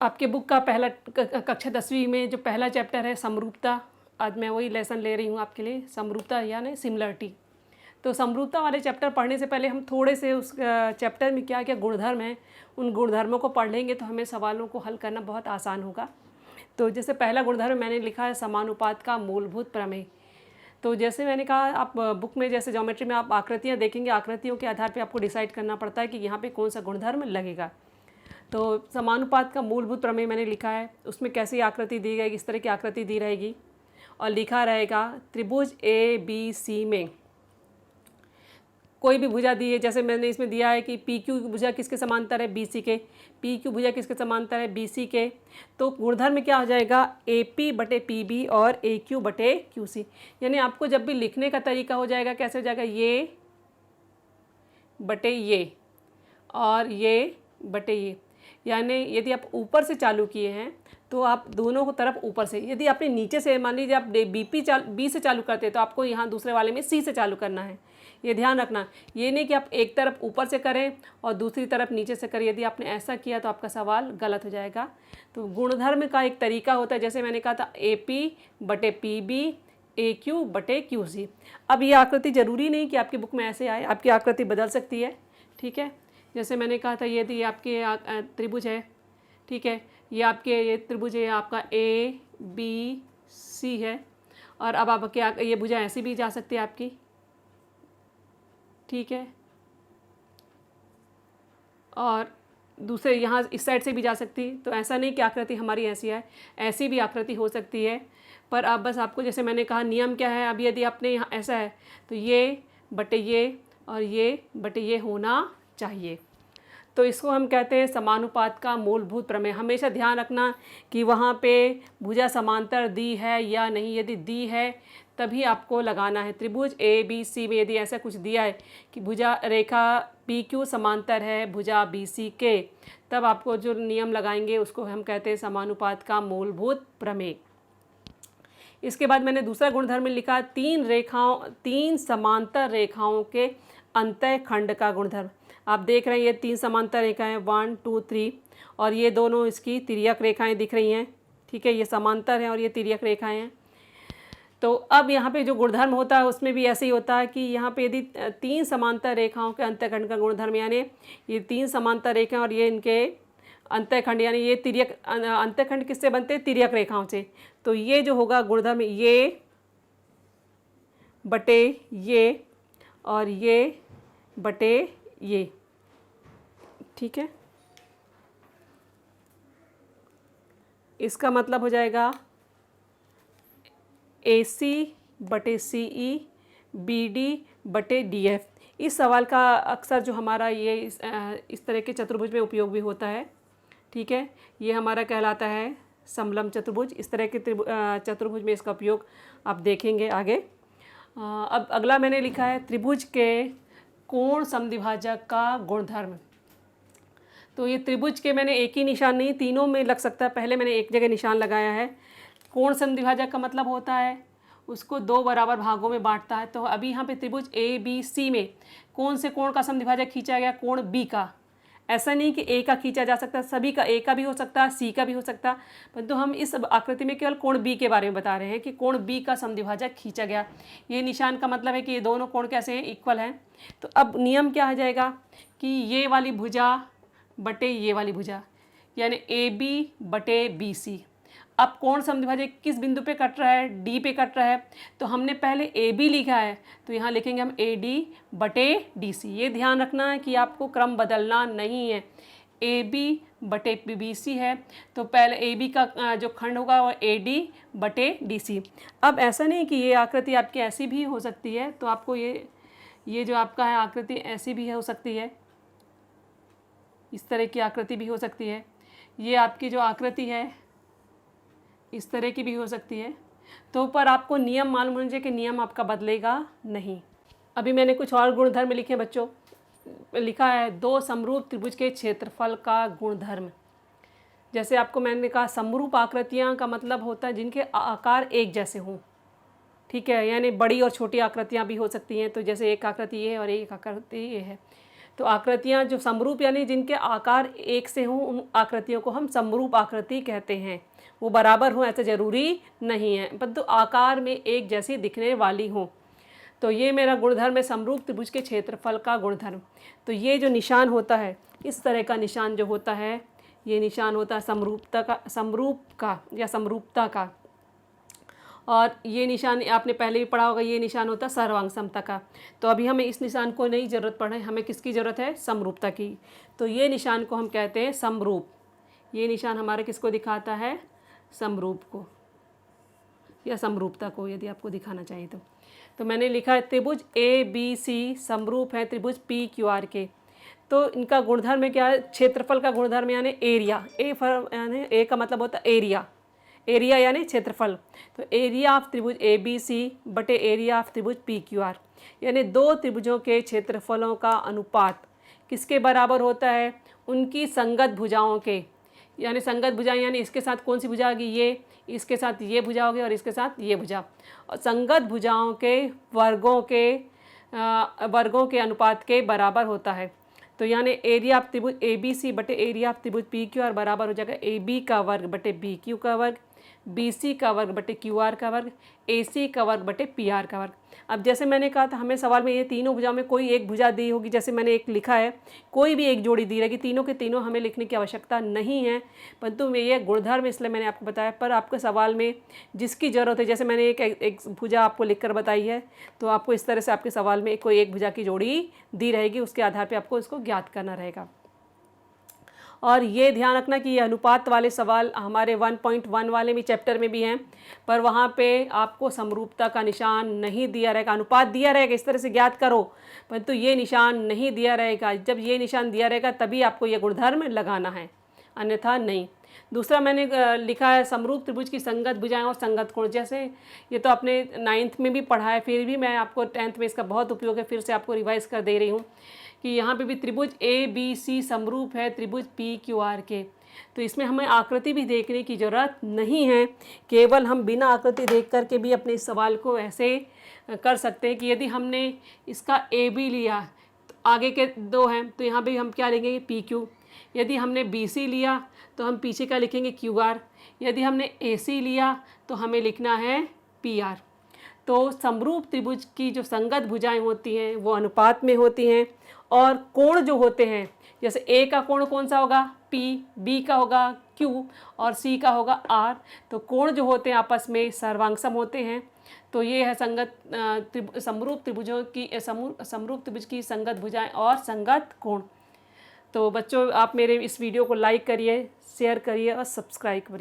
आपके बुक का पहला कक्षा 10वीं में जो पहला चैप्टर है समरूपता, आज मैं वही लेसन ले रही हूँ आपके लिए, समरूपता यानी सिमिलरिटी। तो समरूपता वाले चैप्टर पढ़ने से पहले हम थोड़े से उस चैप्टर में क्या क्या गुणधर्म हैं, उन गुणधर्मों को पढ़ लेंगे तो हमें सवालों को हल करना बहुत आसान होगा। तो जैसे पहला गुणधर्म मैंने लिखा है समानुपात का मूलभूत प्रमेय। तो जैसे मैंने कहा, आप बुक में जैसे ज्योमेट्री में आप आकृतियाँ देखेंगे, आकृतियों के आधार पर आपको डिसाइड करना पड़ता है कि यहाँ पर कौन सा गुणधर्म लगेगा। तो समानुपात का मूलभूत प्रमेय मैंने लिखा है, उसमें कैसी आकृति दी गई, इस तरह की आकृति दी रहेगी और लिखा रहेगा त्रिभुज ए बी सी में कोई भी भुजा दी है। जैसे मैंने इसमें दिया है कि पी क्यू भुजा किसके समांतर है, बी सी के, पी क्यू भुजा किसके समांतर है, बी सी के। तो गुणधर्म क्या हो जाएगा, ए पी बटे पी बी और ए क्यू बटे क्यू सी। यानी आपको जब भी लिखने का तरीका हो जाएगा, कैसे हो जाएगा, ये बटे ये और ये बटे ये। यानी यदि आप ऊपर से चालू किए हैं तो आप दोनों को तरफ ऊपर से, यदि आपने नीचे से, मान लीजिए आप बी से चालू करते हैं तो आपको यहाँ दूसरे वाले में सी से चालू करना है। ये ध्यान रखना, ये नहीं कि आप एक तरफ ऊपर से करें और दूसरी तरफ नीचे से करें। यदि आपने ऐसा किया तो आपका सवाल गलत हो जाएगा। तो गुणधर्म का एक तरीका होता है, जैसे मैंने कहा था ए पी बटे पी बी, ए क्यू बटे क्यू सी। अब ये आकृति ज़रूरी नहीं कि आपकी बुक में ऐसे आए, आपकी आकृति बदल सकती है, ठीक है। जैसे मैंने कहा था, यदि आपके त्रिभुज है, ठीक है, ये आपके ये त्रिभुज है, आपका ए बी सी है, और अब आपके ये भुजा ऐसी भी जा सकती है आपकी, ठीक है, और दूसरे यहाँ इस साइड से भी जा सकती। तो ऐसा नहीं कि आकृति हमारी ऐसी है, ऐसी भी आकृति हो सकती है। पर अब बस आपको, जैसे मैंने कहा, नियम क्या है, अब यदि आपने यहाँ ऐसा है तो ये बटे ये और ये बटे ये होना चाहिए। तो इसको हम कहते हैं समानुपात का मूलभूत प्रमेय। हमेशा ध्यान रखना कि वहाँ पे भुजा समांतर दी है या नहीं। यदि दी है तभी आपको लगाना है। त्रिभुज ए बी सी में यदि ऐसा कुछ दिया है कि भुजा रेखा पी क्यू समांतर है भुजा बी सी के, तब आपको जो नियम लगाएंगे उसको हम कहते हैं समानुपात का मूलभूत प्रमेय। इसके बाद मैंने दूसरा गुणधर्म लिखा, तीन समांतर रेखाओं के अंतःखंड का गुणधर्म। आप देख रहे हैं ये तीन समांतर रेखाएं 1 2 3 और ये दोनों इसकी तिर्यक रेखाएं दिख रही हैं, ठीक है, ये समांतर हैं और ये तिर्यक रेखाएं हैं। तो अब यहाँ पे जो गुणधर्म होता है उसमें भी ऐसे ही होता है कि यहाँ पे यदि तीन समांतर रेखाओं के अंतःखंड का गुणधर्म, यानी ये तीन समांतर रेखाएं और ये इनके अंतःखंड, यानी ये तिर्यक अंतःखंड किससे बनते हैं, तिर्यक रेखाओं से। तो ये जो होगा गुणधर्म, ये बटे ये और ये बटे ये, ठीक है। इसका मतलब हो जाएगा AC बटे CE BD बटे DF। इस सवाल का अक्सर जो हमारा ये इस तरह के चतुर्भुज में उपयोग भी होता है, ठीक है। ये हमारा कहलाता है समलंब चतुर्भुज। इस तरह के चतुर्भुज में इसका उपयोग आप देखेंगे आगे। अब अगला मैंने लिखा है त्रिभुज के कोण समद्विभाजक का गुणधर्म। तो ये त्रिभुज के मैंने एक ही निशान नहीं, तीनों में लग सकता है, पहले मैंने एक जगह निशान लगाया है। कोण समद्विभाजक का मतलब होता है उसको दो बराबर भागों में बांटता है। तो अभी यहाँ पे त्रिभुज ए बी सी में कौन से कोण का समद्विभाजक खींचा गया, कोण बी का। ऐसा नहीं कि ए का खींचा जा सकता, सभी का, ए का भी हो सकता है, सी का भी हो सकता, परंतु हम इस आकृति में केवल कोण बी के बारे में बता रहे हैं कि कोण बी का समद्विभाजक खींचा गया। ये निशान का मतलब है कि ये दोनों कोण कैसे हैं, इक्वल हैं। तो अब नियम क्या हो जाएगा कि ये वाली भुजा बटे ये वाली भुजा, यानी ए बी बटे बी सी। अब कोण समद्विभाजक किस बिंदु पे कट रहा है, डी पे कट रहा है। तो हमने पहले ए बी लिखा है तो यहाँ लिखेंगे हम ए डी बटे डी सी। ये ध्यान रखना है कि आपको क्रम बदलना नहीं है। ए बी बटे बी सी है तो पहले ए बी का जो खंड होगा वो ए डी बटे डी सी। अब ऐसा नहीं कि ये आकृति आपकी ऐसी भी हो सकती है, तो आपको ये जो आपका है आकृति ऐसी भी हो सकती है, इस तरह की आकृति भी हो सकती है। ये आपकी जो आकृति है इस तरह की भी हो सकती है। तो पर आपको नियम मालूम होना चाहिए कि नियम आपका बदलेगा नहीं। अभी मैंने कुछ और गुणधर्म लिखे बच्चों। लिखा है दो समरूप त्रिभुज के क्षेत्रफल का गुणधर्म। जैसे आपको मैंने कहा, समरूप आकृतियाँ का मतलब होता है जिनके आकार एक जैसे हों, ठीक है, यानी बड़ी और छोटी आकृतियाँ भी हो सकती हैं। तो जैसे एक आकृति ये है और एक आकृति ये है, तो आकृतियाँ जो समरूप यानी जिनके आकार एक से हों, उन आकृतियों को हम समरूप आकृति कहते हैं। वो बराबर हों ऐसा ज़रूरी नहीं है, परंतु आकार में एक जैसी दिखने वाली हों। तो ये मेरा गुणधर्म है समरूप त्रिभुज के क्षेत्रफल का गुणधर्म। तो ये जो निशान होता है, इस तरह का निशान जो होता है, ये निशान होता है समरूपता का। और ये निशान आपने पहले भी पढ़ा होगा, ये निशान होता है सर्वांग समता का। तो अभी हमें इस निशान को नहीं ज़रूरत पड़ रही, हमें किसकी ज़रूरत है? समरूपता की। तो ये निशान को हम कहते हैं समरूप। ये निशान हमारे किसको दिखाता है? समरूप को या समरूपता को, यदि आपको दिखाना चाहिए तो मैंने लिखा है त्रिभुज ABC समरूप है त्रिभुज PQR के। तो इनका गुणधर्म में क्या है? क्षेत्रफल का गुणधर्म यानी एरिया। यानी ए का मतलब होता है एरिया यानी क्षेत्रफल। तो एरिया ऑफ त्रिभुज ABC बटे एरिया ऑफ त्रिभुज PQR, यानी दो त्रिभुजों के क्षेत्रफलों का अनुपात किसके बराबर होता है? उनकी संगत भुजाओं के। यानी संगत भुजाएं यानी इसके साथ कौन सी भुजा होगी? ये, इसके साथ ये भुजा होगी और इसके साथ ये भुजा। और संगत भुजाओं के वर्गों के अनुपात के बराबर होता है। तो यानी एरिया ऑफ त्रिभुज ABC बटे एरिया ऑफ त्रिभुज PQR बराबर हो जाएगा AB का वर्ग बटे BQ का वर्ग, BC का वर्ग बटे QR का वर्ग, AC का वर्ग बटे PR का वर्ग। अब जैसे मैंने कहा था, हमें सवाल में ये तीनों भुजाओं में कोई एक भुजा दी होगी, जैसे मैंने एक लिखा है, कोई भी एक जोड़ी दी रहेगी, तीनों के तीनों हमें लिखने की आवश्यकता नहीं है, परंतु ये गुणधर्म इसलिए मैंने आपको बताया। पर आपके सवाल में जिसकी ज़रूरत है, जैसे मैंने एक भुजा आपको लिखकर बताई है, तो आपको इस तरह से आपके सवाल में कोई एक भुजा की जोड़ी दी रहेगी, उसके आधार पर आपको इसको ज्ञात करना रहेगा। और ये ध्यान रखना कि ये अनुपात वाले सवाल हमारे 1.1 वाले भी चैप्टर में भी हैं, पर वहाँ पे आपको समरूपता का निशान नहीं दिया रहेगा, अनुपात दिया रहेगा, इस तरह से ज्ञात करो, परंतु ये निशान नहीं दिया रहेगा। जब ये निशान दिया रहेगा तभी आपको ये गुणधर्म लगाना है, अन्यथा नहीं। दूसरा मैंने लिखा है समरूप त्रिभुज की संगत भुजाएं और संगत कोण। जैसे ये तो आपने 9th में भी पढ़ा है, फिर भी मैं आपको 10th में इसका बहुत उपयोग है, फिर से आपको रिवाइज कर दे रही हूँ कि यहाँ पे भी त्रिभुज ABC समरूप है त्रिभुज PQR के। तो इसमें हमें आकृति भी देखने की ज़रूरत नहीं है, केवल हम बिना आकृति देख कर के भी अपने इस सवाल को ऐसे कर सकते हैं कि यदि हमने इसका AB लिया तो आगे के दो हैं, तो यहाँ पे हम क्या लिखेंगे? PQ। यदि हमने BC लिया तो हम पीछे का लिखेंगे QR। यदि हमने AC लिया तो हमें लिखना है PR। तो समरूप त्रिभुज की जो संगत भुजाएं होती हैं वो अनुपात में होती हैं, और कोण जो होते हैं, जैसे A का कोण कौन सा होगा? P, B का होगा Q और C का होगा R। तो कोण जो होते हैं आपस में सर्वांगसम होते हैं। तो ये है समरूप त्रिभुज की संगत भुजाएं और संगत कोण। तो बच्चों, आप मेरे इस वीडियो को लाइक करिए, शेयर करिए और सब्सक्राइब करिए।